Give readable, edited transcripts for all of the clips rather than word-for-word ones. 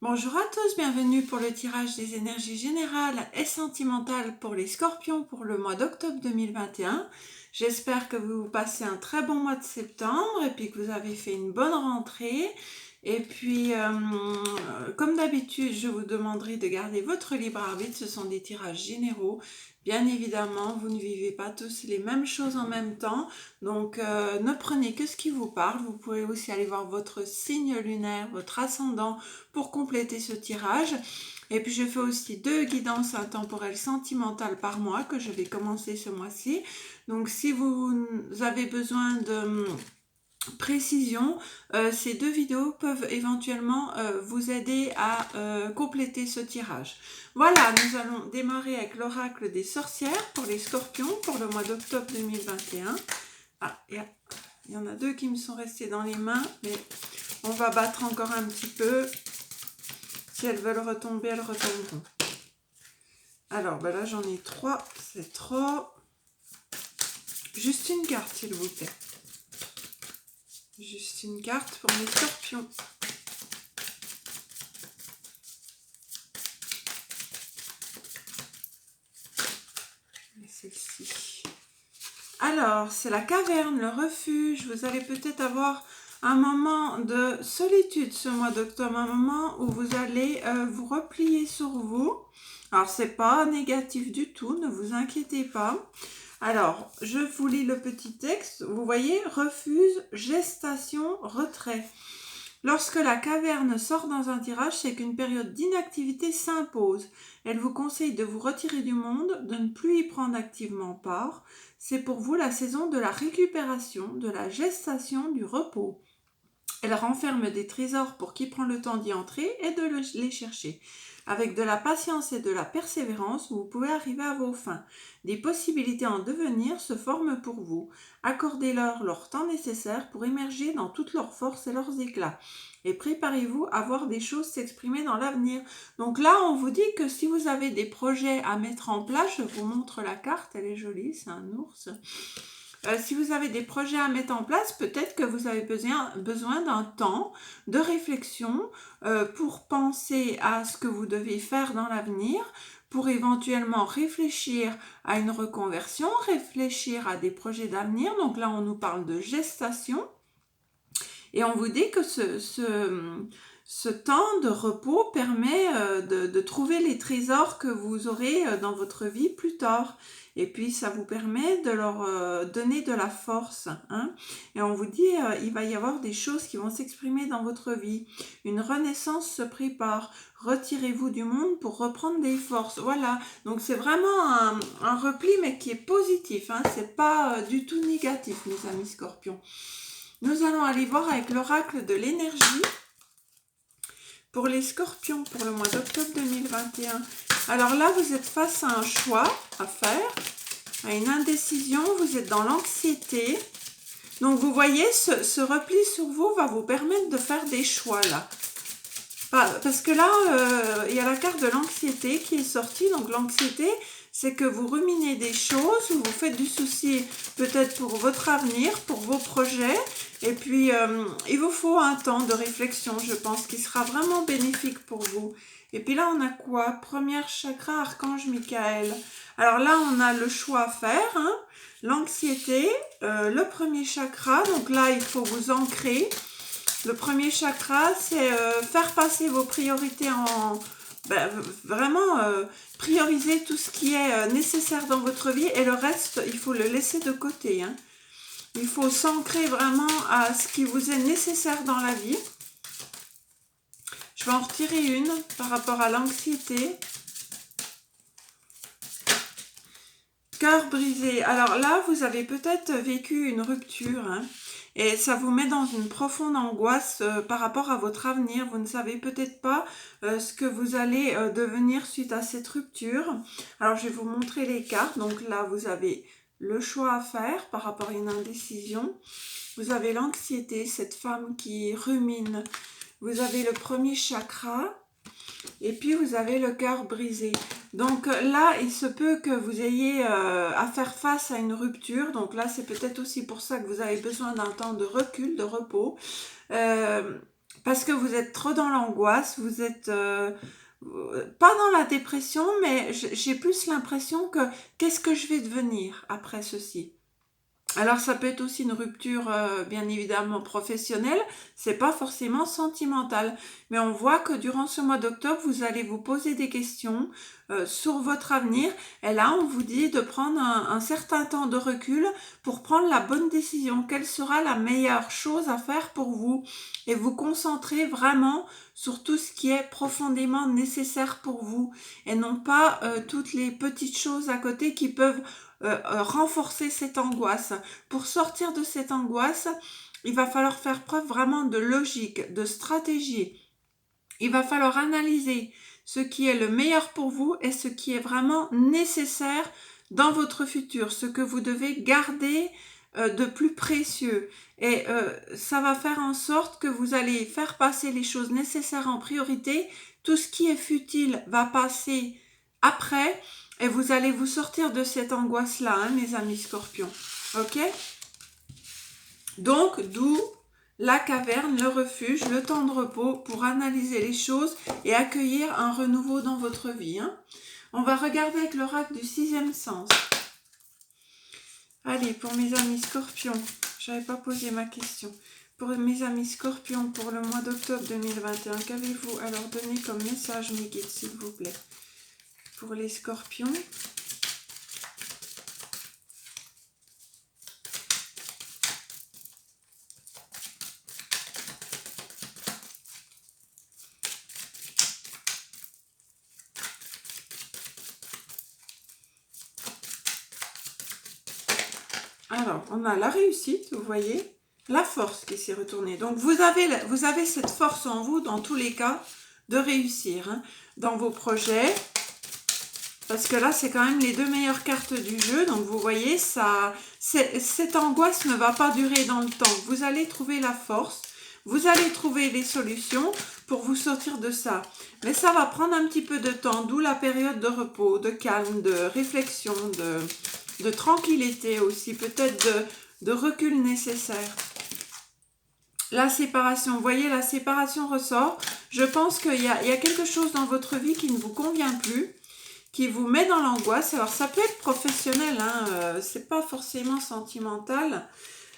Bonjour à tous, bienvenue pour le tirage des énergies générales et sentimentales pour les scorpions pour le mois d'octobre 2021. J'espère que vous passez un très bon mois de septembre et puis que vous avez fait une bonne rentrée. Et puis, comme d'habitude, je vous demanderai de garder votre libre arbitre. Ce sont des tirages généraux. Bien évidemment, vous ne vivez pas tous les mêmes choses en même temps. Donc, ne prenez que ce qui vous parle. Vous pouvez aussi aller voir votre signe lunaire, votre ascendant, pour compléter ce tirage. Et puis je fais aussi 2 guidances intemporelles sentimentales par mois que je vais commencer ce mois-ci. Donc si vous avez besoin de précision, ces 2 vidéos peuvent éventuellement vous aider à compléter ce tirage. Voilà, nous allons démarrer avec l'oracle des sorcières pour les scorpions pour le mois d'octobre 2021. Ah, il y en a 2 qui me sont restés dans les mains, mais on va battre encore un petit peu. Si elles veulent retomber, elles retomberont. Alors, ben là, j'en ai 3. C'est trop. Juste une carte, s'il vous plaît. Juste une carte pour mes scorpions. Et celle-ci. Alors, c'est la caverne, le refuge. Vous allez peut-être avoir un moment de solitude ce mois d'octobre, un moment où vous allez vous replier sur vous. Alors, c'est pas négatif du tout, ne vous inquiétez pas. Alors, je vous lis le petit texte. Vous voyez, refuse, gestation, retrait. Lorsque la caverne sort dans un tirage, c'est qu'une période d'inactivité s'impose. Elle vous conseille de vous retirer du monde, de ne plus y prendre activement part. C'est pour vous la saison de la récupération, de la gestation, du repos. Elle renferme des trésors pour qui prend le temps d'y entrer et de les chercher. Avec de la patience et de la persévérance, vous pouvez arriver à vos fins. Des possibilités en devenir se forment pour vous. Accordez-leur temps nécessaire pour émerger dans toute leur force et leurs éclats. Et préparez-vous à voir des choses s'exprimer dans l'avenir. Donc là, on vous dit que si vous avez des projets à mettre en place, je vous montre la carte, elle est jolie, c'est un ours. Si vous avez des projets à mettre en place, peut-être que vous avez besoin d'un temps de réflexion pour penser à ce que vous devez faire dans l'avenir, pour éventuellement réfléchir à une reconversion, réfléchir à des projets d'avenir. Donc là, on nous parle de gestation. Et on vous dit que ce temps de repos permet de trouver les trésors que vous aurez dans votre vie plus tard. Et puis ça vous permet de leur donner de la force. Hein. Et on vous dit, il va y avoir des choses qui vont s'exprimer dans votre vie. Une renaissance se prépare. Retirez-vous du monde pour reprendre des forces. Voilà. Donc c'est vraiment un repli, mais qui est positif. Hein. C'est pas du tout négatif, mes amis scorpions. Nous allons aller voir avec l'oracle de l'énergie pour les scorpions pour le mois d'octobre 2021. Alors là, vous êtes face à un choix à faire, à une indécision, vous êtes dans l'anxiété. Donc vous voyez, ce repli sur vous va vous permettre de faire des choix là. Parce que là, il y a la carte de l'anxiété qui est sortie. Donc l'anxiété, c'est que vous ruminez des choses, vous faites du souci peut-être pour votre avenir, pour vos projets. Et puis, il vous faut un temps de réflexion, je pense, qui sera vraiment bénéfique pour vous. Et puis là, on a quoi? Première chakra, archange Michael. Alors là, on a le choix à faire. Hein. L'anxiété, le premier chakra. Donc là, il faut vous ancrer. Le premier chakra, c'est faire passer vos priorités en... vraiment prioriser tout ce qui est nécessaire dans votre vie et le reste, il faut le laisser de côté. Hein. Il faut s'ancrer vraiment à ce qui vous est nécessaire dans la vie. Je vais en retirer une par rapport à l'anxiété. Cœur brisé. Alors là, vous avez peut-être vécu une rupture. Hein. Et ça vous met dans une profonde angoisse par rapport à votre avenir. Vous ne savez peut-être pas ce que vous allez devenir suite à cette rupture. Alors, je vais vous montrer les cartes. Donc là, vous avez le choix à faire par rapport à une indécision. Vous avez l'anxiété, cette femme qui rumine. Vous avez le premier chakra. Et puis, vous avez le cœur brisé. Donc là, il se peut que vous ayez à faire face à une rupture. Donc là, c'est peut-être aussi pour ça que vous avez besoin d'un temps de recul, de repos. parce que vous êtes trop dans l'angoisse, vous êtes pas dans la dépression, mais j'ai plus l'impression que qu'est-ce que je vais devenir après ceci? Alors ça peut être aussi une rupture bien évidemment professionnelle, c'est pas forcément sentimental, mais on voit que durant ce mois d'octobre, vous allez vous poser des questions sur votre avenir, et là on vous dit de prendre un certain temps de recul pour prendre la bonne décision, quelle sera la meilleure chose à faire pour vous, et vous concentrer vraiment sur tout ce qui est profondément nécessaire pour vous, et non pas toutes les petites choses à côté qui peuvent renforcer cette angoisse. Pour sortir de cette angoisse, il va falloir faire preuve vraiment de logique, de stratégie. Il va falloir analyser ce qui est le meilleur pour vous et ce qui est vraiment nécessaire dans votre futur, ce que vous devez garder de plus précieux. Et ça va faire en sorte que vous allez faire passer les choses nécessaires en priorité. Tout ce qui est futile va passer après. Et vous allez vous sortir de cette angoisse-là, hein, mes amis scorpions. Ok? Donc, d'où la caverne, le refuge, le temps de repos pour analyser les choses et accueillir un renouveau dans votre vie. Hein. On va regarder avec l'oracle du 6e sens. Allez, pour mes amis scorpions, je n'avais pas posé ma question. Pour mes amis scorpions, pour le mois d'octobre 2021, qu'avez-vous alors donné comme message, mes guides, s'il vous plaît? Pour les scorpions. Alors, on a la réussite, vous voyez, la force qui s'est retournée. Donc, vous avez cette force en vous, dans tous les cas, de réussir hein, dans vos projets. Parce que là, c'est quand même les deux meilleures cartes du jeu. Donc, vous voyez, cette angoisse ne va pas durer dans le temps. Vous allez trouver la force. Vous allez trouver les solutions pour vous sortir de ça. Mais ça va prendre un petit peu de temps. D'où la période de repos, de calme, de réflexion, de tranquillité aussi. Peut-être de recul nécessaire. La séparation. Vous voyez, la séparation ressort. Je pense qu'il y a quelque chose dans votre vie qui ne vous convient plus, qui vous met dans l'angoisse. Alors ça peut être professionnel, hein, c'est pas forcément sentimental.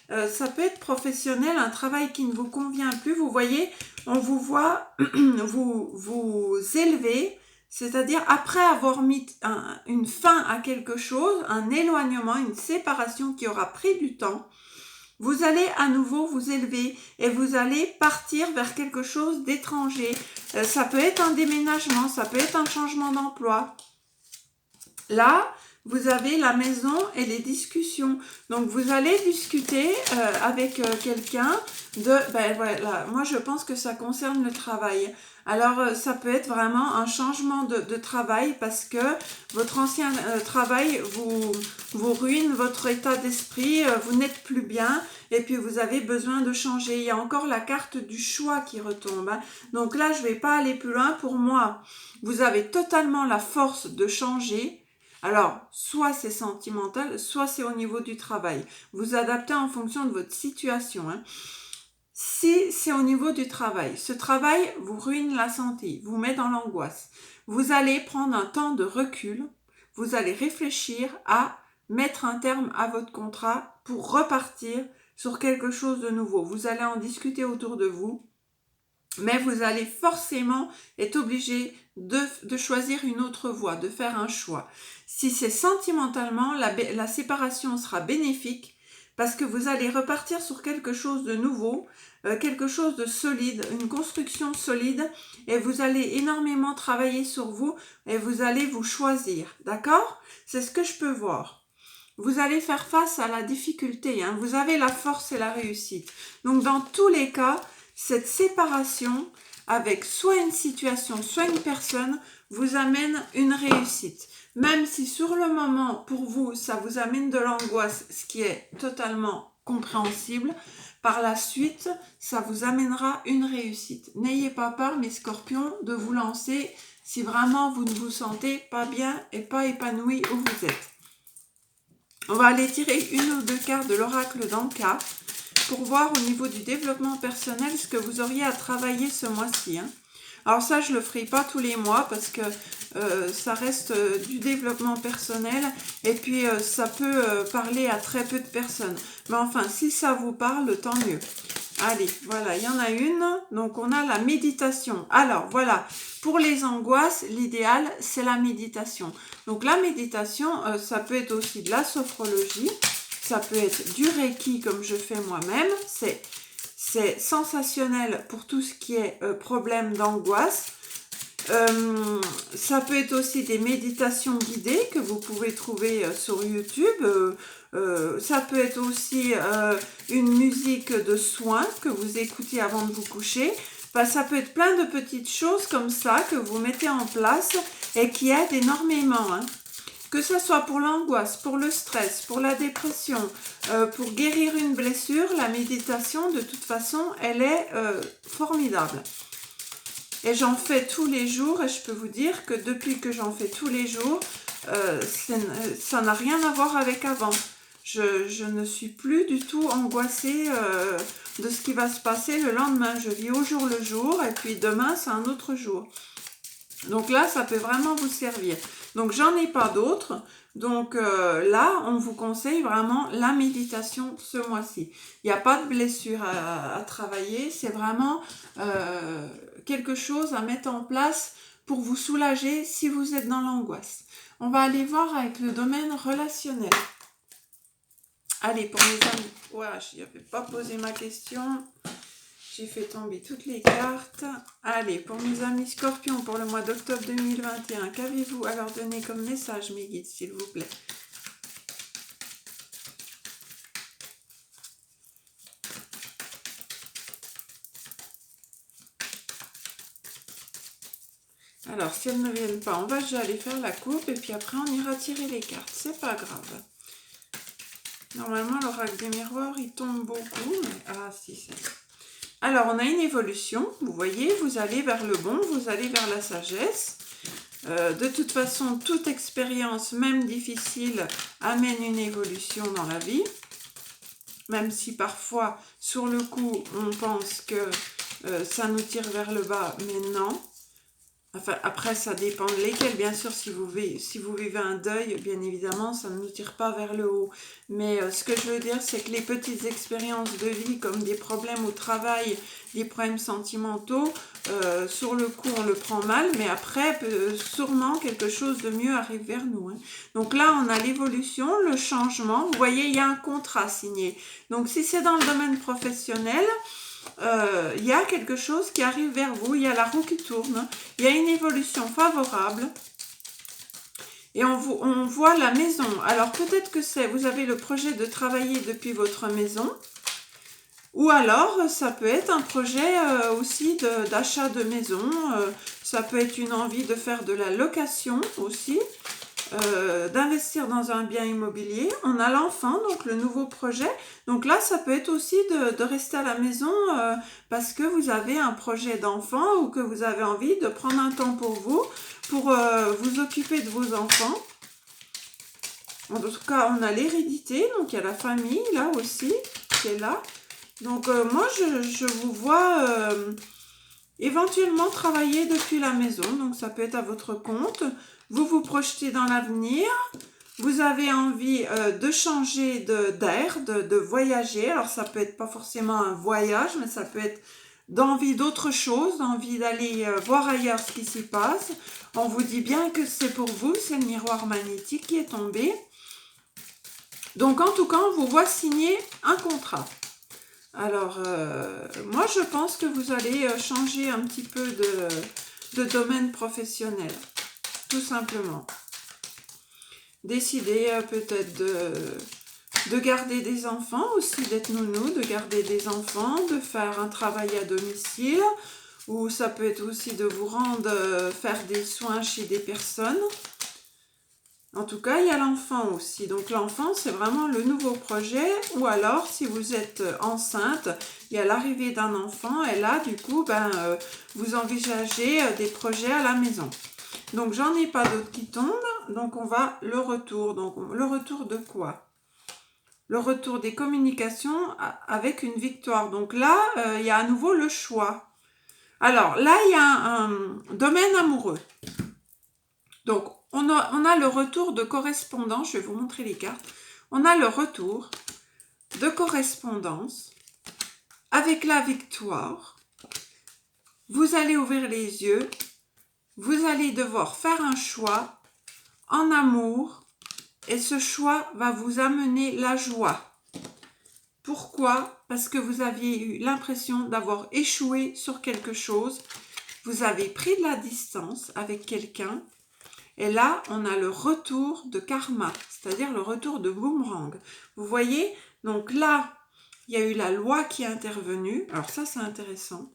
Ça peut être professionnel, un travail qui ne vous convient plus. Vous voyez, on vous voit vous élever, c'est-à-dire après avoir mis une fin à quelque chose, un éloignement, une séparation qui aura pris du temps, vous allez à nouveau vous élever et vous allez partir vers quelque chose d'étranger. Ça peut être un déménagement, ça peut être un changement d'emploi. Là, vous avez la maison et les discussions. Donc, vous allez discuter avec quelqu'un de... voilà, moi, je pense que ça concerne le travail. Alors, ça peut être vraiment un changement de travail parce que votre ancien travail vous ruine votre état d'esprit, vous n'êtes plus bien et puis vous avez besoin de changer. Il y a encore la carte du choix qui retombe. Hein. Donc là, je ne vais pas aller plus loin. Pour moi, vous avez totalement la force de changer. Alors, soit c'est sentimental, soit c'est au niveau du travail. Vous adaptez en fonction de votre situation. Hein. Si c'est au niveau du travail, ce travail vous ruine la santé, vous met dans l'angoisse. Vous allez prendre un temps de recul, vous allez réfléchir à mettre un terme à votre contrat pour repartir sur quelque chose de nouveau. Vous allez en discuter autour de vous. Mais vous allez forcément être obligé de choisir une autre voie, de faire un choix. Si c'est sentimentalement, la séparation sera bénéfique parce que vous allez repartir sur quelque chose de nouveau, quelque chose de solide, une construction solide et vous allez énormément travailler sur vous et vous allez vous choisir. D'accord? C'est ce que je peux voir. Vous allez faire face à la difficulté. Hein. Vous avez la force et la réussite. Donc, dans tous les cas, cette séparation avec soit une situation, soit une personne, vous amène une réussite. Même si sur le moment, pour vous, ça vous amène de l'angoisse, ce qui est totalement compréhensible, par la suite, ça vous amènera une réussite. N'ayez pas peur, mes scorpions, de vous lancer si vraiment vous ne vous sentez pas bien et pas épanoui où vous êtes. On va aller tirer une ou deux cartes de l'oracle d'Anka pour voir au niveau du développement personnel ce que vous auriez à travailler ce mois-ci. Hein. Alors ça, je ne le ferai pas tous les mois parce que ça reste du développement personnel et puis ça peut parler à très peu de personnes. Mais enfin, si ça vous parle, tant mieux. Allez, voilà, il y en a une. Donc, on a la méditation. Alors, voilà, pour les angoisses, l'idéal, c'est la méditation. Donc, la méditation, ça peut être aussi de la sophrologie. Ça peut être du Reiki, comme je fais moi-même. C'est sensationnel pour tout ce qui est problème d'angoisse. Ça peut être aussi des méditations guidées que vous pouvez trouver sur YouTube. Ça peut être aussi une musique de soin que vous écoutez avant de vous coucher. Ça peut être plein de petites choses comme ça que vous mettez en place et qui aident énormément. Hein. Que ce soit pour l'angoisse, pour le stress, pour la dépression, pour guérir une blessure, la méditation, de toute façon, elle est formidable. Et j'en fais tous les jours et je peux vous dire que depuis que j'en fais tous les jours, ça n'a rien à voir avec avant. Je ne suis plus du tout angoissée de ce qui va se passer le lendemain. Je vis au jour le jour et puis demain, c'est un autre jour. Donc là, ça peut vraiment vous servir. Donc, j'en ai pas d'autres. Donc là, on vous conseille vraiment la méditation ce mois-ci. Il n'y a pas de blessure à travailler. C'est vraiment quelque chose à mettre en place pour vous soulager si vous êtes dans l'angoisse. On va aller voir avec le domaine relationnel. Allez, pour mes amis. Ouah, je n'avais pas posé ma question. J'ai fait tomber toutes les cartes. Allez, pour mes amis Scorpions, pour le mois d'octobre 2021, qu'avez-vous à leur donner comme message, mes guides, s'il vous plaît? Alors, si elles ne viennent pas, on va déjà aller faire la coupe et puis après, on ira tirer les cartes. C'est pas grave. Normalement, l'oracle des miroirs, il tombe beaucoup. Mais... Ah, si, c'est... Alors, on a une évolution, vous voyez, vous allez vers le bon, vous allez vers la sagesse. De toute façon, toute expérience, même difficile, amène une évolution dans la vie. Même si parfois, sur le coup, on pense que ça nous tire vers le bas, mais non. Enfin, après, ça dépend de lesquels. Bien sûr, si vous vivez un deuil, bien évidemment, ça ne nous tire pas vers le haut. Mais ce que je veux dire, c'est que les petites expériences de vie, comme des problèmes au travail, des problèmes sentimentaux, sur le coup, on le prend mal, mais après, sûrement, quelque chose de mieux arrive vers nous. Hein. Donc là, on a l'évolution, le changement. Vous voyez, il y a un contrat signé. Donc, si c'est dans le domaine professionnel... il y a quelque chose qui arrive vers vous, il y a la roue qui tourne, il y a une évolution favorable et on voit la maison. Alors peut-être que vous avez le projet de travailler depuis votre maison ou alors ça peut être un projet aussi d'achat de maison, ça peut être une envie de faire de la location aussi. D'investir dans un bien immobilier. On a l'enfant, donc le nouveau projet. Donc là, ça peut être aussi de rester à la maison parce que vous avez un projet d'enfant ou que vous avez envie de prendre un temps pour vous occuper de vos enfants. En tout cas, on a l'hérédité, donc il y a la famille là aussi qui est là. Donc moi, je vous vois éventuellement travailler depuis la maison, donc ça peut être à votre compte. Vous vous projetez dans l'avenir, vous avez envie de changer d'air, de voyager. Alors ça peut être pas forcément un voyage, mais ça peut être d'envie d'autre chose, d'envie d'aller voir ailleurs ce qui s'y passe. On vous dit bien que c'est pour vous, c'est le miroir magnétique qui est tombé. Donc en tout cas, on vous voit signer un contrat. Alors, moi je pense que vous allez changer un petit peu de domaine professionnel. Tout simplement. Décider peut-être de garder des enfants aussi, d'être nounou, de garder des enfants, de faire un travail à domicile, ou ça peut être aussi de vous rendre, faire des soins chez des personnes. En tout cas, il y a l'enfant aussi. Donc l'enfant, c'est vraiment le nouveau projet. Ou alors, si vous êtes enceinte, il y a l'arrivée d'un enfant. Et là, du coup, vous envisagez des projets à la maison. Donc, j'en ai pas d'autres qui tombent. Donc, on va le retour. Donc, le retour de quoi? le retour des communications avec une victoire. Donc là, il y a à nouveau le choix. Alors là, il y a un domaine amoureux. Donc, on a le retour de correspondance. Je vais vous montrer les cartes. On a le retour de correspondance avec la victoire. Vous allez ouvrir les yeux. Vous allez devoir faire un choix en amour. Et ce choix va vous amener la joie. Pourquoi? Parce que vous aviez eu l'impression d'avoir échoué sur quelque chose. Vous avez pris de la distance avec quelqu'un. Et là, on a le retour de karma, c'est-à-dire le retour de boomerang. Vous voyez? Donc là, il y a eu la loi qui est intervenue. Alors ça, c'est intéressant.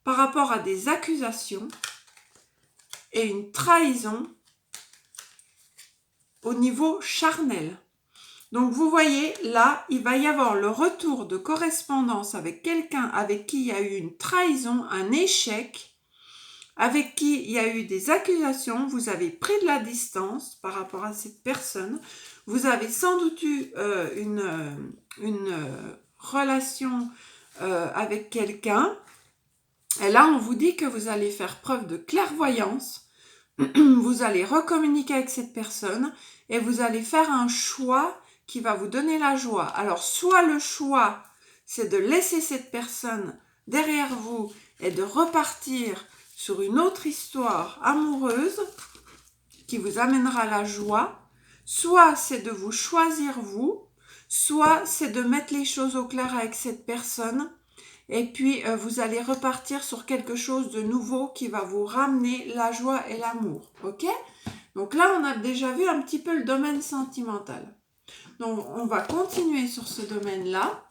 Par rapport à des accusations et une trahison au niveau charnel. Donc vous voyez, là, il va y avoir le retour de correspondance avec quelqu'un avec qui il y a eu une trahison, un échec, avec qui il y a eu des accusations, vous avez pris de la distance par rapport à cette personne, vous avez sans doute eu une relation avec quelqu'un, et là on vous dit que vous allez faire preuve de clairvoyance, vous allez recommuniquer avec cette personne, et vous allez faire un choix qui va vous donner la joie. Alors soit le choix, c'est de laisser cette personne derrière vous, et de repartir sur une autre histoire amoureuse qui vous amènera la joie, soit c'est de vous choisir vous, soit c'est de mettre les choses au clair avec cette personne et puis vous allez repartir sur quelque chose de nouveau qui va vous ramener la joie et l'amour, ok? Donc là, on a déjà vu un petit peu le domaine sentimental. Donc on va continuer sur ce domaine-là.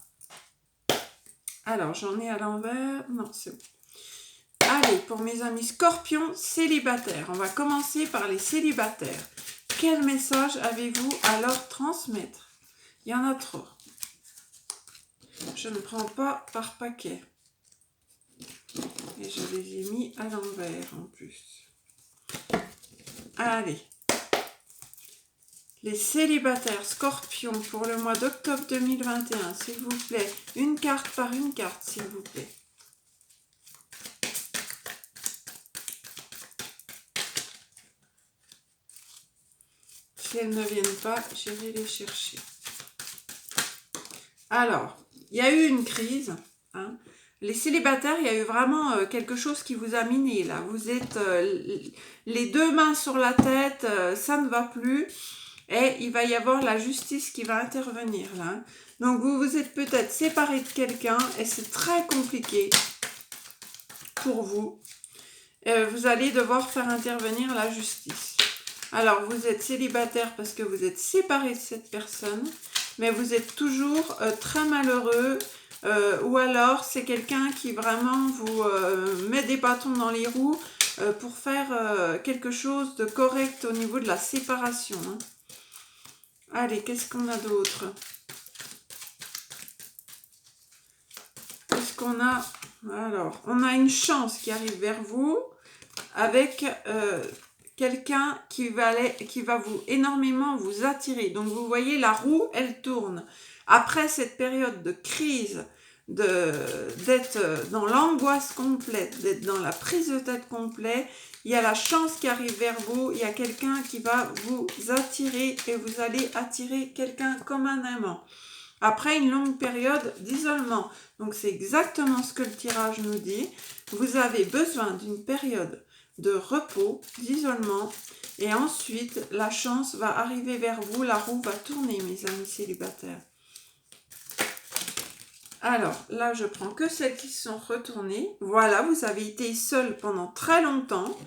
Alors, j'en ai à l'envers. Non, c'est bon. Allez, pour mes amis scorpions célibataires, on va commencer par les célibataires. Quel message avez-vous à leur transmettre? Il y en a trop. Je ne prends pas par paquet. Et je les ai mis à l'envers en plus. Allez. Les célibataires scorpions pour le mois d'octobre 2021, s'il vous plaît. Une carte par une carte, s'il vous plaît. Si elles ne viennent pas, j'irai les chercher. Alors, il y a eu une crise. Hein. Les célibataires, il y a eu vraiment quelque chose qui vous a miné là. Vous êtes les deux mains sur la tête, ça ne va plus. Et il va y avoir la justice qui va intervenir là. Hein. Donc vous vous êtes peut-être séparés de quelqu'un et c'est très compliqué pour vous. Vous allez devoir faire intervenir la justice. Alors, vous êtes célibataire parce que vous êtes séparé de cette personne, mais vous êtes toujours très malheureux, ou alors c'est quelqu'un qui vraiment vous met des bâtons dans les roues pour faire quelque chose de correct au niveau de la séparation. Hein. Allez, qu'est-ce qu'on a d'autre? Qu'est-ce qu'on a? Alors, on a une chance qui arrive vers vous avec... quelqu'un qui va vous énormément vous attirer. Donc vous voyez, la roue, elle tourne. Après cette période de crise, d'être dans l'angoisse complète, d'être dans la prise de tête complète, il y a la chance qui arrive vers vous, il y a quelqu'un qui va vous attirer et vous allez attirer quelqu'un comme un amant. Après une longue période d'isolement. Donc c'est exactement ce que le tirage nous dit. Vous avez besoin d'une période de repos, d'isolement, et ensuite la chance va arriver vers vous, la roue va tourner, mes amis célibataires. Alors là je prends que celles qui sont retournées. Voilà, vous avez été seul pendant très longtemps,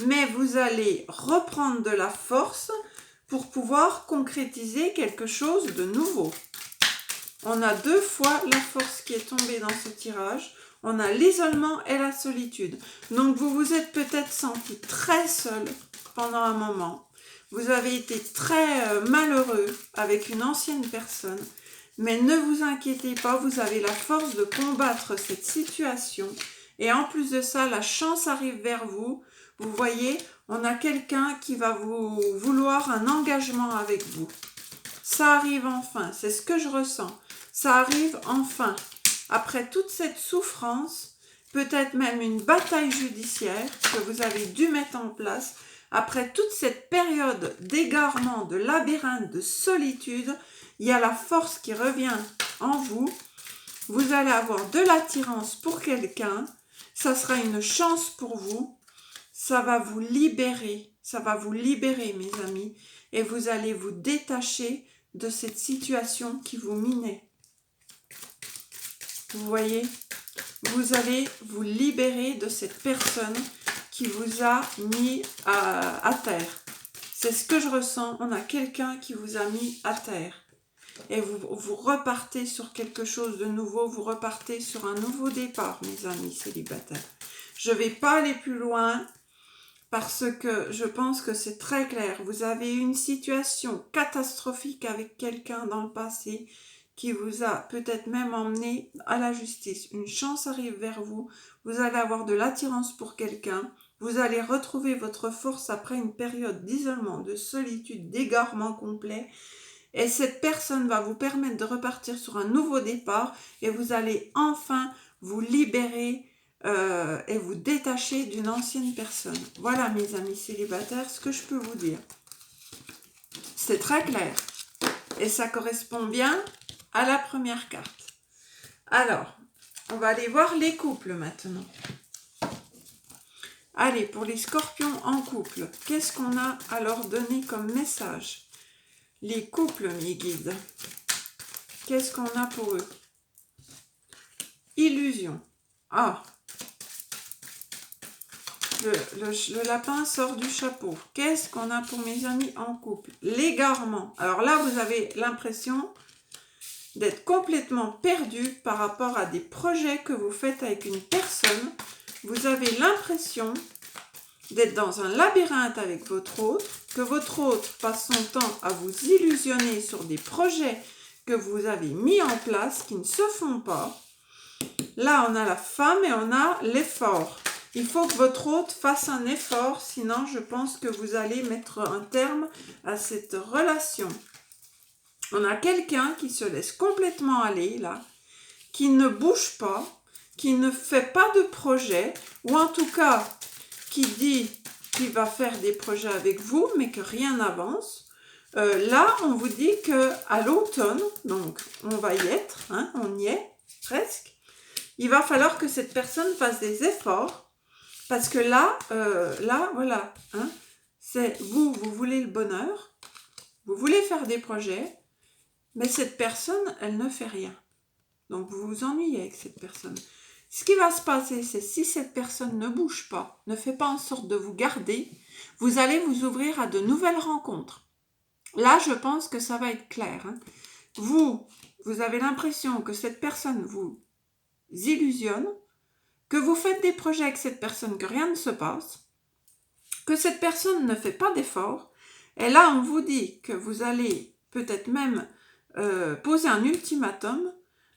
mais vous allez reprendre de la force pour pouvoir concrétiser quelque chose de nouveau. On a deux fois la force qui est tombée dans ce tirage. On a l'isolement et la solitude. Donc, vous vous êtes peut-être senti très seul pendant un moment. Vous avez été très malheureux avec une ancienne personne. Mais ne vous inquiétez pas, vous avez la force de combattre cette situation. Et en plus de ça, la chance arrive vers vous. Vous voyez, on a quelqu'un qui va vous vouloir un engagement avec vous. Ça arrive enfin, c'est ce que je ressens. Ça arrive enfin. Après toute cette souffrance, peut-être même une bataille judiciaire que vous avez dû mettre en place, après toute cette période d'égarement, de labyrinthe, de solitude, il y a la force qui revient en vous. Vous allez avoir de l'attirance pour quelqu'un. Ça sera une chance pour vous. Ça va vous libérer. Ça va vous libérer, mes amis. Et vous allez vous détacher de cette situation qui vous minait. Vous voyez ? Vous allez vous libérer de cette personne qui vous a mis à terre. C'est ce que je ressens. On a quelqu'un qui vous a mis à terre. Et vous repartez sur quelque chose de nouveau. Vous repartez sur un nouveau départ, mes amis célibataires. Je ne vais pas aller plus loin parce que je pense que c'est très clair. Vous avez eu une situation catastrophique avec quelqu'un dans le passé qui vous a peut-être même emmené à la justice. Une chance arrive vers vous. Vous allez avoir de l'attirance pour quelqu'un. Vous allez retrouver votre force après une période d'isolement, de solitude, d'égarement complet. Et cette personne va vous permettre de repartir sur un nouveau départ et vous allez enfin vous libérer et vous détacher d'une ancienne personne. Voilà, mes amis célibataires, ce que je peux vous dire. C'est très clair. Et ça correspond bien à la première carte. Alors, on va aller voir les couples maintenant. Allez, pour les scorpions en couple, qu'est-ce qu'on a à leur donner comme message ? Les couples, mes guides, qu'est-ce qu'on a pour eux? Illusion. Ah, le lapin sort du chapeau. Qu'est-ce qu'on a pour mes amis en couple? L'égarement. Alors là, vous avez l'impression d'être complètement perdu par rapport à des projets que vous faites avec une personne. Vous avez l'impression d'être dans un labyrinthe avec votre autre, que votre autre passe son temps à vous illusionner sur des projets que vous avez mis en place qui ne se font pas. Là, on a la femme et on a l'effort. Il faut que votre hôte fasse un effort, sinon je pense que vous allez mettre un terme à cette relation. On a quelqu'un qui se laisse complètement aller, là, qui ne bouge pas, qui ne fait pas de projet, ou en tout cas, qui dit qu'il va faire des projets avec vous, mais que rien n'avance. Là, on vous dit qu'à l'automne, donc on va y être, hein, on y est presque, il va falloir que cette personne fasse des efforts, parce que là, voilà, hein, c'est vous voulez le bonheur, vous voulez faire des projets, mais cette personne, elle ne fait rien. Donc vous vous ennuyez avec cette personne. Ce qui va se passer, c'est si cette personne ne bouge pas, ne fait pas en sorte de vous garder, vous allez vous ouvrir à de nouvelles rencontres. Là, je pense que ça va être clair. Hein. Vous avez l'impression que cette personne vous illusionne, que vous faites des projets avec cette personne, que rien ne se passe, que cette personne ne fait pas d'efforts. Et là, on vous dit que vous allez peut-être même poser un ultimatum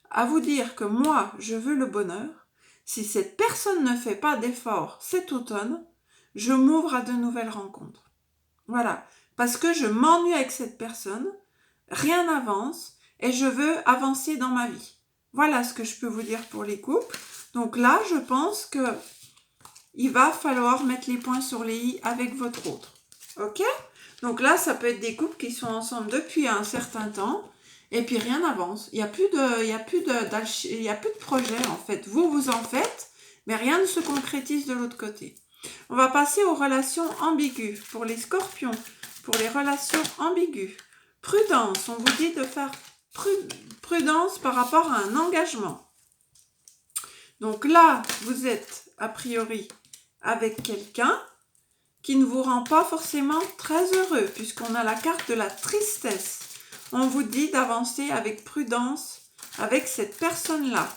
à vous dire que moi, je veux le bonheur. Si cette personne ne fait pas d'efforts cet automne, je m'ouvre à de nouvelles rencontres. Voilà. Parce que je m'ennuie avec cette personne, rien n'avance et je veux avancer dans ma vie. Voilà ce que je peux vous dire pour les couples. Donc là, je pense que il va falloir mettre les points sur les i avec votre autre. Ok ? Donc là, ça peut être des couples qui sont ensemble depuis un certain temps et puis rien n'avance. Il n'y a plus de projet en fait. Vous en faites, mais rien ne se concrétise de l'autre côté. On va passer aux relations ambiguës. Pour les scorpions, pour les relations ambiguës. Prudence, on vous dit de faire prudence par rapport à un engagement. Donc là, vous êtes a priori avec quelqu'un qui ne vous rend pas forcément très heureux, puisqu'on a la carte de la tristesse. On vous dit d'avancer avec prudence avec cette personne-là.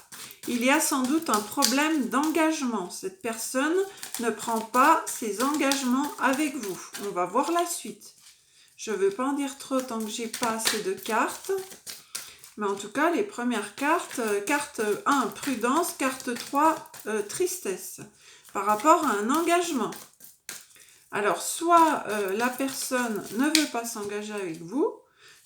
Il y a sans doute un problème d'engagement. Cette personne ne prend pas ses engagements avec vous. On va voir la suite. Je ne veux pas en dire trop tant que j'ai pas assez de cartes. Mais en tout cas, les premières cartes, carte 1, prudence, carte 3, tristesse, par rapport à un engagement. Alors, soit la personne ne veut pas s'engager avec vous,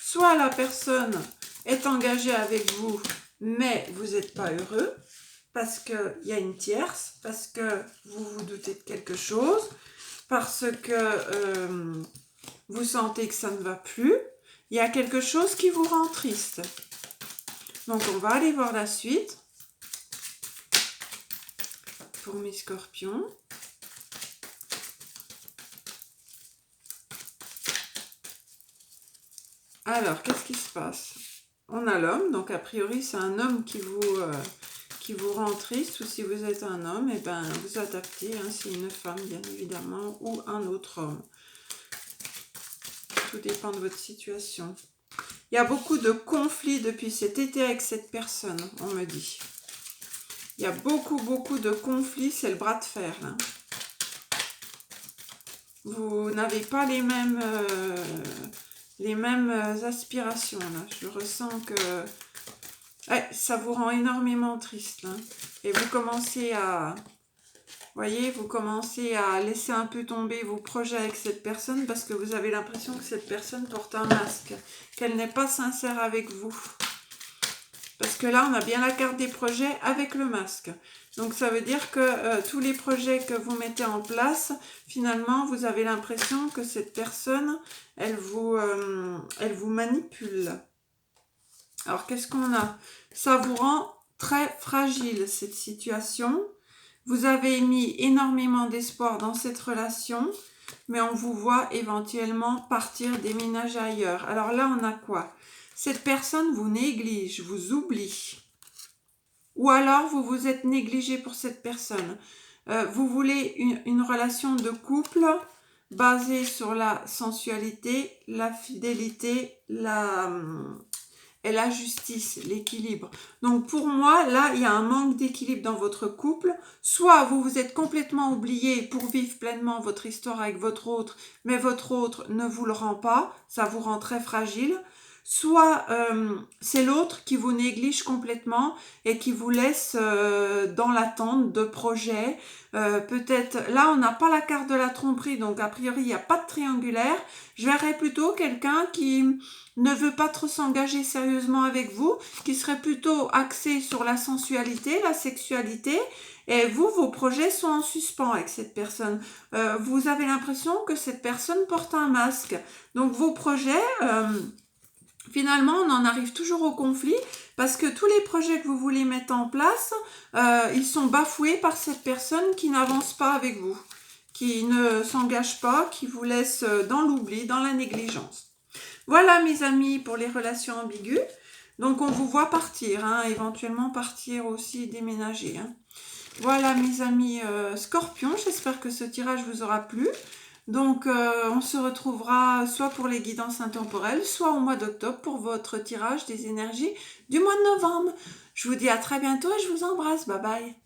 Soit la personne est engagée avec vous, mais vous n'êtes pas heureux, parce qu'il y a une tierce, parce que vous vous doutez de quelque chose, parce que vous sentez que ça ne va plus. Il y a quelque chose qui vous rend triste. Donc, on va aller voir la suite pour mes scorpions. Alors, qu'est-ce qui se passe? On a l'homme, donc a priori, c'est un homme qui vous rend triste, ou si vous êtes un homme, et ben vous adaptez, hein, c'est une femme, bien évidemment, ou un autre homme. Tout dépend de votre situation. Il y a beaucoup de conflits depuis cet été avec cette personne, on me dit. Il y a beaucoup de conflits, c'est le bras de fer, là. Vous n'avez pas les mêmes aspirations, là. Je ressens que ouais, ça vous rend énormément triste, là. Et vous commencez à... voyez, vous commencez à laisser un peu tomber vos projets avec cette personne parce que vous avez l'impression que cette personne porte un masque, qu'elle n'est pas sincère avec vous. Parce que là, on a bien la carte des projets avec le masque. Donc, ça veut dire que tous les projets que vous mettez en place, finalement, vous avez l'impression que cette personne, elle vous manipule. Alors, qu'est-ce qu'on a? Ça vous rend très fragile, cette situation. Vous avez mis énormément d'espoir dans cette relation, mais on vous voit éventuellement partir, déménager ailleurs. Alors là, on a quoi? Cette personne vous néglige, vous oublie. Ou alors, vous vous êtes négligé pour cette personne. Vous voulez une relation de couple basée sur la sensualité, la fidélité, et la justice, l'équilibre. Donc pour moi, là, il y a un manque d'équilibre dans votre couple. Soit vous vous êtes complètement oublié pour vivre pleinement votre histoire avec votre autre, mais votre autre ne vous le rend pas, ça vous rend très fragile. Soit c'est l'autre qui vous néglige complètement et qui vous laisse dans l'attente de projets. Peut-être, là on n'a pas la carte de la tromperie, donc a priori il n'y a pas de triangulaire. Je verrais plutôt quelqu'un qui ne veut pas trop s'engager sérieusement avec vous, qui serait plutôt axé sur la sensualité, la sexualité, et vous, vos projets sont en suspens avec cette personne. Vous avez l'impression que cette personne porte un masque. Donc vos projets... finalement, on en arrive toujours au conflit parce que tous les projets que vous voulez mettre en place, ils sont bafoués par cette personne qui n'avance pas avec vous, qui ne s'engage pas, qui vous laisse dans l'oubli, dans la négligence. Voilà mes amis pour les relations ambiguës. Donc on vous voit partir, hein, éventuellement partir aussi, déménager. Hein. Voilà mes amis scorpions, j'espère que ce tirage vous aura plu. Donc, on se retrouvera soit pour les guidances intemporelles, soit au mois d'octobre pour votre tirage des énergies du mois de novembre. Je vous dis à très bientôt et je vous embrasse. Bye bye.